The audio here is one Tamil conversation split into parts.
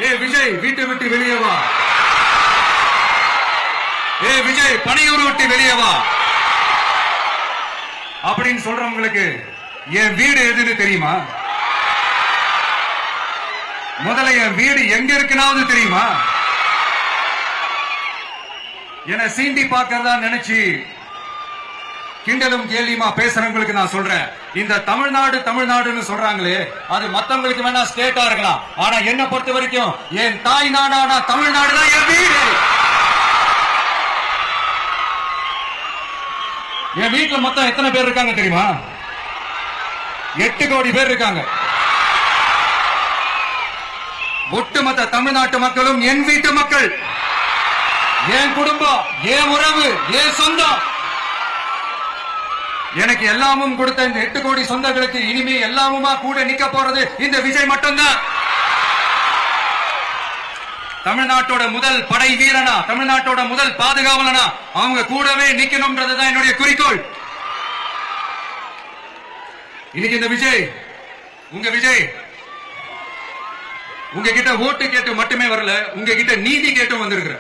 ஏ விஜய் வீட்டை விட்டு வெளியே வா. ஏ விஜய் பணியூர் விட்டு வெளியே வா அப்படின்னு சொல்றவங்களுக்கு என் வீடு எதுன்னு தெரியுமா? முதல்ல என் வீடு எங்க இருக்குனாவது தெரியுமா? என சீண்டி பார்க்கறதா நினைச்சு கிண்டலும் கேலியுமா பேசுறவங்களுக்கு நான் சொல்றேன், இந்த தமிழ்நாடு தமிழ்நாடுன்னு சொல்றாங்களே அது மத்தவங்களுக்கு வேணா ஸ்டேட்டா இருக்கலாம், ஆனா என்ன பொறுத்த வரைக்கும் என் தாய் நாடான தமிழ்நாடு தான் என் வீடு. என் வீட்டுல மொத்தம் எத்தனை பேர் இருக்காங்க தெரியுமா? 8 கோடி பேர் இருக்காங்க. ஒட்டுமொத்த தமிழ்நாட்டு மக்களும் என் வீட்டு மக்கள், என் குடும்பம், என் உறவு, என் சொந்தம். எனக்கு எல்லாமும் கொடுத்த இந்த 8 கோடி சொந்தங்களுக்கு இனிமே எல்லாமுமா கூட நிக்க போறது இந்த விஜய் மட்டும்தான். தமிழ்நாட்டோட முதல் படை வீரனா, தமிழ்நாட்டோட முதல் பாதுகாவலனா அவங்க கூடவே நிக்கணும்ன்றதுதான் என்னுடைய குறிக்கோள். இன்னைக்கு இந்த விஜய், உங்க விஜய் உங்ககிட்ட ஓட்டு கேட்டு மட்டுமே வரல, உங்ககிட்ட நீதி கேட்டும் வந்திருக்கிற.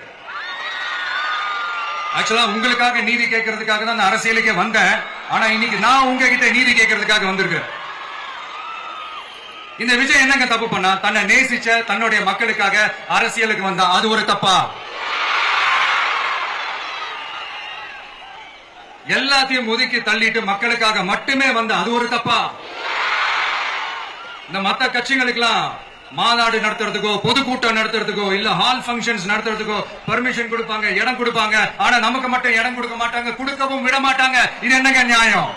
ஆக்சுவலா உங்களுக்காக நீதி கேட்கறதுக்காக தான் அரசியலுக்கே வந்தேன், ஆனா இன்னைக்கு நான் உங்ககிட்ட நீதி கேட்கறதுக்காக வந்திருக்கிறேன். இந்த விஜய் என்னங்க தப்பு பண்ணா? தன்னை நேசிச்ச தன்னுடைய மக்களுக்காக அரசியலுக்கு வந்தா அது ஒரு தப்பா? எல்லாத்தையும் ஒதுக்கி தள்ளிட்டு மக்களுக்காக மட்டுமே வந்த அது ஒரு தப்பா? இந்த மத்த கட்சிகளுக்கெல்லாம் மாநாடு நடத்துறதுக்கோ பொதுக்கூட்டம் நடத்துறதுக்கோ இல்ல ஹால் பங்கன்ஸ் நடத்துறதுக்கோ பர்மிஷன் கொடுப்பாங்க, இடம் கொடுப்பாங்க, ஆனா நமக்கு மட்டும் இடம் கொடுக்க மாட்டாங்க, கொடுக்கவும் விட மாட்டாங்க. இது என்னங்க நியாயம்?